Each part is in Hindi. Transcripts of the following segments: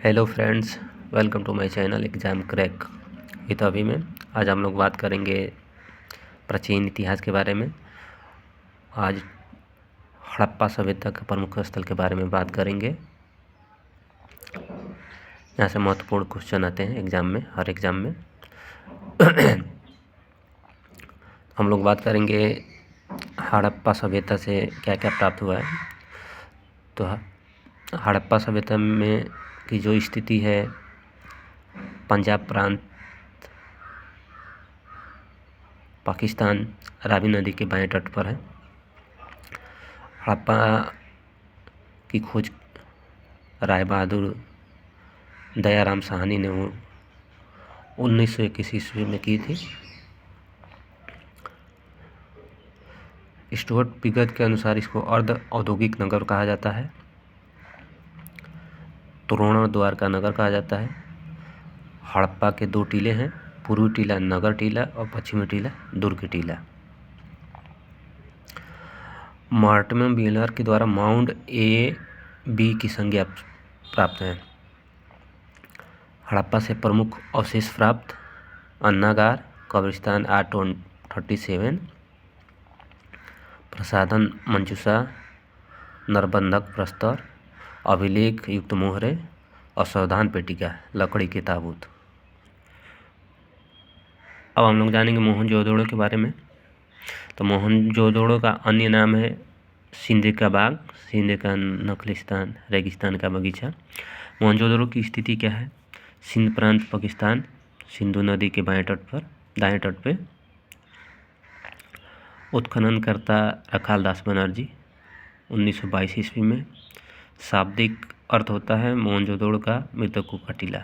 Hello friends, welcome to my channel exam crack with Abhi में। आज हम लोग बात करेंगे प्राचीन इतिहास के बारे में। आज हड़प्पा सभ्यता के प्रमुख स्थल के बारे में बात करेंगे। यहाँ से महत्वपूर्ण क्वेश्चन आते हैं एग्ज़ाम में, हर एग्ज़ाम में। हम लोग बात करेंगे हड़प्पा सभ्यता से क्या क्या प्राप्त हुआ है। तो हड़प्पा सभ्यता में की जो स्थिति है, पंजाब प्रांत, पाकिस्तान, रावी नदी के बाएं तट पर है। हड़प्पा की खोज राय बहादुर दयाराम साहनी ने 1921 ईस्वी में की थी। स्टुअर्ट विगत के अनुसार इसको अर्ध औद्योगिक नगर कहा जाता है, तोरण द्वार का नगर कहा जाता है। हड़प्पा के 2 टीले हैं, पूर्वी टीला नगर टीला और पश्चिमी टीला दुर्ग टीला। मार्टिन व्हीलर के द्वारा माउंट A-B की संज्ञा प्राप्त है। हड़प्पा से प्रमुख अवशेष प्राप्त: अन्नागार, कब्रिस्तान R37, प्रसाधन मंजूषा, नरबंधक प्रस्तर, अभिलेख युक्त मोहरे और सावधान पेटिका, लकड़ी के ताबूत। अब हम लोग जानेंगे मोहनजोदड़ो के बारे में। तो मोहनजोदड़ो का अन्य नाम है सिंध का बाग, सिंध का नखलिस्तान, रेगिस्तान का बगीचा। मोहनजोदड़ो की स्थिति क्या है? सिंध प्रांत, पाकिस्तान, सिंधु नदी के बाएं तट पर, दाएं तट पे। उत्खननकर्ता रखाल दास बनर्जी 1922 ईस्वी में। शाब्दिक अर्थ होता है मोहनजोदड़ो का मृतकों का टीला।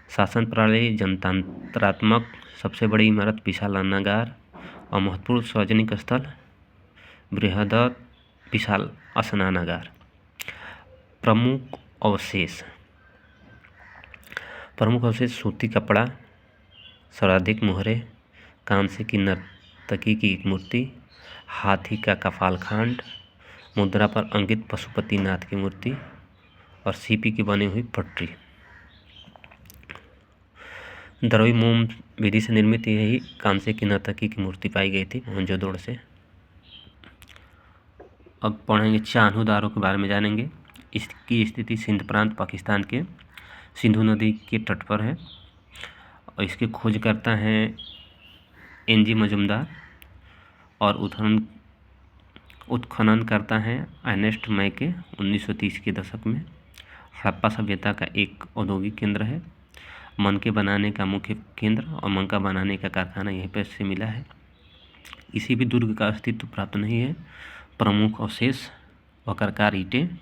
शासन प्रणाली जनतंत्रात्मक, सबसे बड़ी इमारत विशाल अन्नागार और महत्वपूर्ण सार्वजनिक स्थल बृहद विशाल स्नानागार। प्रमुख अवशेष सूती कपड़ा, सर्वाधिक मोहरे, कांस्य की नर्तकी की एक मूर्ति, हाथी का कपालखंड, मुद्रा पर अंकित पशुपतिनाथ की मूर्ति और सीपी की बनी हुई पटरी। द्रवी मोम विधि से निर्मित यही कांस्य की नर्तकी की मूर्ति पाई गई थी मोहनजोदड़ो से। अब पढ़ेंगे चान्होदारो के बारे में जानेंगे। इसकी स्थिति सिंध प्रांत, पाकिस्तान के सिंधु नदी के तट पर है और इसके खोजकर्ता हैं NG मजुमदार और उत्खनन करता है अर्नेस्ट मैके 1930 के दशक में। हड़प्पा सभ्यता का एक औद्योगिक केंद्र है। मनके बनाने का मुख्य केंद्र और मनका बनाने का कारखाना यहीं पर से मिला है। किसी भी दुर्ग का अस्तित्व प्राप्त नहीं है। प्रमुख अवशेष: वक्राकार ईंटें,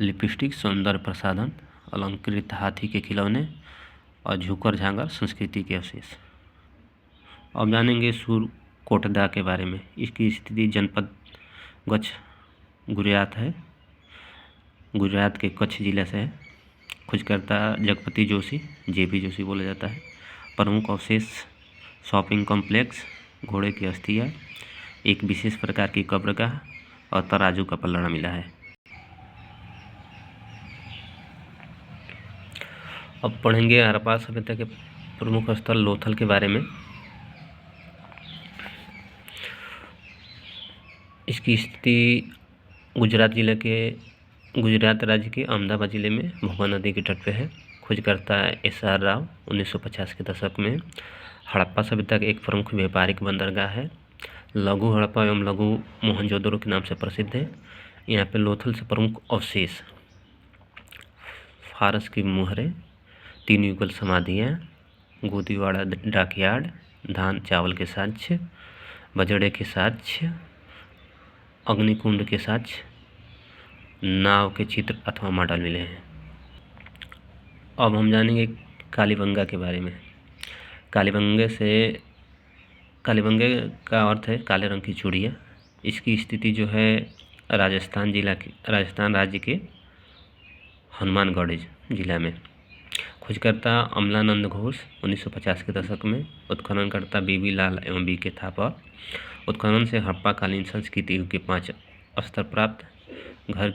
लिपस्टिक, सौंदर्य प्रसाधन, अलंकृत हाथी के खिलौने और झूकर झांगर संस्कृति के अवशेष। अब जानेंगे सुरकोटदा के बारे में। इसकी स्थिति जनपद कच्छ, गुजरात है। गुजरात के कच्छ जिला से है। खोजकर्ता जगपति जोशी, JP जोशी बोला जाता है। प्रमुख अवशेष: शॉपिंग कॉम्प्लेक्स, घोड़े की अस्थियाँ, एक विशेष प्रकार की कब्रगाह और तराजू का पलड़ा मिला है। अब पढ़ेंगे हड़प्पा सभ्यता के प्रमुख स्थल लोथल के बारे में। इसकी स्थिति गुजरात राज्य के अहमदाबाद जिले में भोगा नदी के तट पे है। खोजकर्ता SR राव 1950 के दशक में। हड़प्पा सभ्यता का एक प्रमुख व्यापारिक बंदरगाह है। लघु हड़प्पा एवं लघु मोहनजोदड़ो के नाम से प्रसिद्ध है। यहाँ पे लोथल से प्रमुख अवशेष: फारस की मोहरें, 3 युगल समाधियाँ, गोदीवाड़ा डाकयार्ड, धान चावल के साक्ष्य, बजड़े के साक्ष्य, अग्निकुंड के साक्ष्य, नाव के चित्र अथवा मॉडल मिले हैं। अब हम जानेंगे कालीबंगा के बारे में। कालीबंगे का अर्थ है काले रंग की चूड़ियाँ। इसकी स्थिति जो है राजस्थान राज्य के हनुमानगढ़ जिला में। खोजकर्ता अमलानंद घोष 1950 के दशक में। उत्खननकर्ता BB लाल एवं BK थापा। उत्खनन से हड़प्पा कालीन संस्कृति के 5 स्तर प्राप्त: घर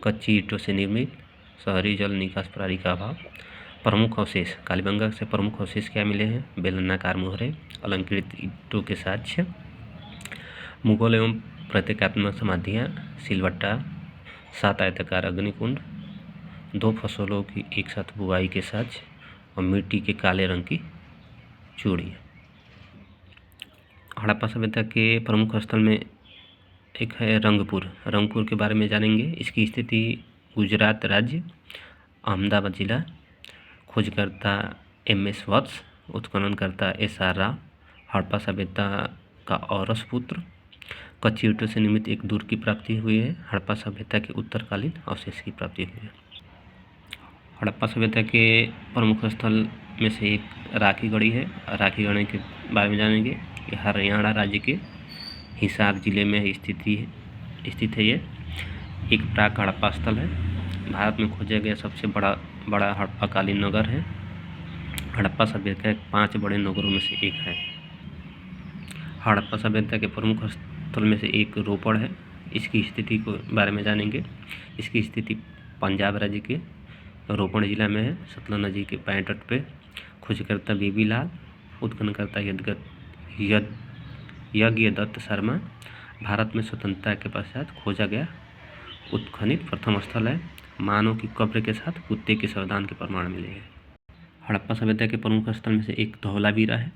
कच्ची ईंटों से निर्मित, शहरी जल निकास प्रणाली का अभाव। प्रमुख अवशेष कालीबंगा से प्रमुख अवशेष क्या मिले हैं? बेलनाकार मोहरे, अलंकृत ईंटों के साक्ष्य, मुगल एवं प्रतीकात्मक समाधियाँ, सिलवट्टा, 7 आयताकार अग्निकुंड, 2 फसलों की एक साथ बुआई के साक्ष्य और मिट्टी के काले रंग की चूड़ियाँ। हड़प्पा सभ्यता के प्रमुख स्थल में एक है रंगपुर। रंगपुर के बारे में जानेंगे। इसकी स्थिति गुजरात राज्य, अहमदाबाद जिला। खोजकर्ता MS वत्स, उत्खननकर्ता SR राव। हड़प्पा सभ्यता का औरस पुत्र। कच्ची ईंटों से निर्मित एक दूर की प्राप्ति हुई है। हड़प्पा सभ्यता के उत्तरकालीन अवशेष की प्राप्ति हुई है। हड़प्पा सभ्यता के प्रमुख स्थल में से एक राखी गढ़ी है। राखी गढ़ी के बारे में जानेंगे। यह हरियाणा राज्य के हिसार जिले में स्थित है। ये एक प्राक हड़प्पा स्थल है। भारत में खोजा गया सबसे बड़ा हड़प्पाकालीन नगर है। हड़प्पा सभ्यता के 5 बड़े नगरों में से एक है। हड़प्पा सभ्यता के प्रमुख स्थल में से एक रोपड़ है। इसकी स्थिति को बारे में जानेंगे। इसकी स्थिति पंजाब राज्य के रोपड़ जिला में है, सतलज नदी के बाएं तट पे। खोजकर्ता BB लाल, उत्खननकर्ता यज्ञदत्त शर्मा। भारत में स्वतंत्रता के पश्चात खोजा गया उत्खनित प्रथम स्थल है। मानव की कब्र के साथ कुत्ते के शवदान के प्रमाण मिले हैं। हड़प्पा सभ्यता के प्रमुख स्थल में से एक धौलावीरा है।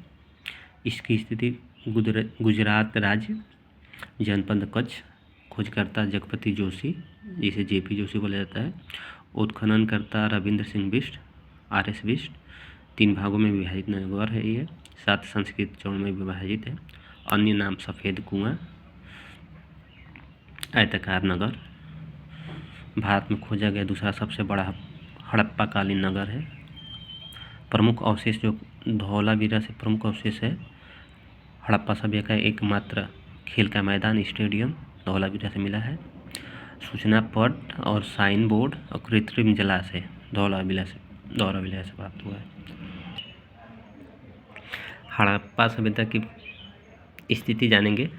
इसकी स्थिति गुजरात राज्य, जनपद कच्छ। खोजकर्ता जगपति जोशी, जिसे JP जोशी बोला जाता है। उत्खननकर्ता रविंद्र सिंह बिष्ट, RS बिष्ट। 3 भागों में विभाजित नगर है ये, 7 संस्कृत चौड़ में विभाजित है। अन्य नाम सफ़ेद कुआं, आयताकार नगर। भारत में खोजा गया दूसरा सबसे बड़ा हड़प्पाकालीन नगर है। प्रमुख अवशेष जो धौलावीरा से प्रमुख अवशेष है, हड़प्पा सभ्यता का एकमात्र खेल का मैदान स्टेडियम धौलावीरा से मिला है। सूचना पट और साइन बोर्ड और कृत्रिम जलाशय धौलावीरा से प्राप्त हुआ है। हड़प्पा सभ्यता की स्थिति जानेंगे।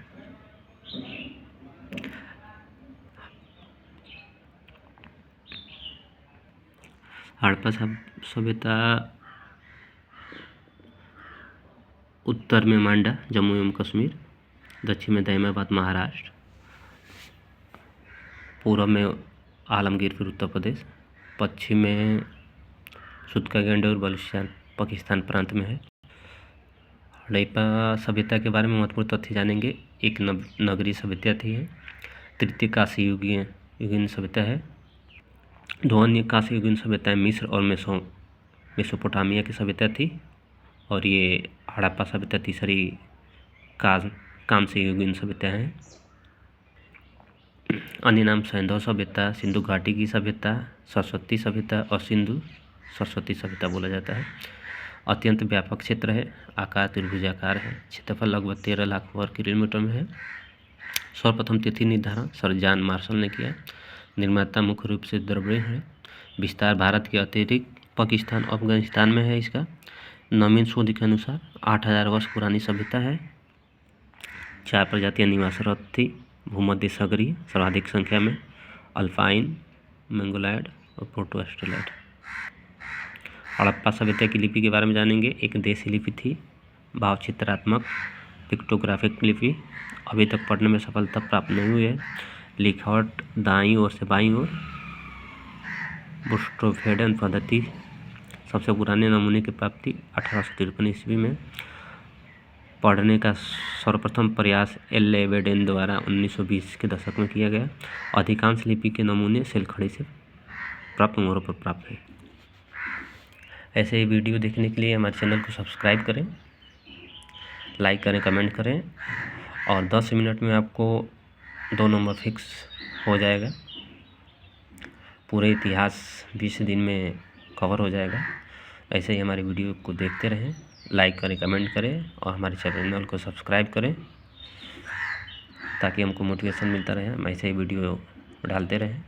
हड़प्पा सभ्यता उत्तर में मांडा, जम्मू एवं कश्मीर। दक्षिण में दहमाबाद, महाराष्ट्र। पूर्व में आलमगीरपुर, उत्तर प्रदेश। पश्चिम में सुदकागंड और बलूचिस्तान, पाकिस्तान प्रांत में है। हड़प्पा सभ्यता के बारे में महत्वपूर्ण तथ्य जानेंगे। एक नगरीय सभ्यता थी है। तृतीय कांस्य युगीन सभ्यता है। 2 अन्य कांस्य युगीन सभ्यताएं मिस्र और मेसोपोटामिया की सभ्यता थी, और ये हड़प्पा सभ्यता तीसरी कांस्य युगीन सभ्यता है। अन्य नाम सैंधव सभ्यता, सिंधु घाटी की सभ्यता, सरस्वती सभ्यता और सिंधु सरस्वती सभ्यता बोला जाता है। अत्यंत व्यापक क्षेत्र है, आकार त्रिभुजाकार है, क्षेत्रफल लगभग 13 लाख वर्ग किलोमीटर में है। सर्वप्रथम तिथि निर्धारण सर जॉन मार्शल ने किया। निर्माता मुख्य रूप से द्रविड़ है। विस्तार भारत के अतिरिक्त पाकिस्तान, अफगानिस्तान में है। इसका नवीन शोध के अनुसार 8000 वर्ष पुरानी सभ्यता है। 4 प्रजातियां निवासरत थी। भूमध्य सागरीय सर्वाधिक संख्या में, अल्पाइन, मंगोलॉयड और प्रोटो ऑस्ट्रेलॉयड। हड़प्पा सभ्यता की लिपि के बारे में जानेंगे। एक देसी लिपि थी, भावचित्रात्मक पिक्टोग्राफिक लिपि। अभी तक पढ़ने में सफलता प्राप्त नहीं हुई है। लिखावट दाईं ओर से बाईं ओर, बुस्टोफेडन पद्धति। सबसे पुराने नमूने की प्राप्ति 1853 ईस्वी में। पढ़ने का सर्वप्रथम प्रयास लेवेडेन द्वारा 1920 के दशक में किया गया। अधिकांश लिपि के नमूने सेलखड़ी से प्राप्त मोहरों पर प्राप्त है। ऐसे ही वीडियो देखने के लिए हमारे चैनल को सब्सक्राइब करें, लाइक करें, कमेंट करें, और 10 मिनट में आपको 2 नंबर फिक्स हो जाएगा। पूरे इतिहास 20 दिन में कवर हो जाएगा। ऐसे ही हमारे वीडियो को देखते रहें, लाइक करें, कमेंट करें और हमारे चैनल को सब्सक्राइब करें, ताकि हमको मोटिवेशन मिलता रहे, हम ऐसे ही वीडियो डालते रहें।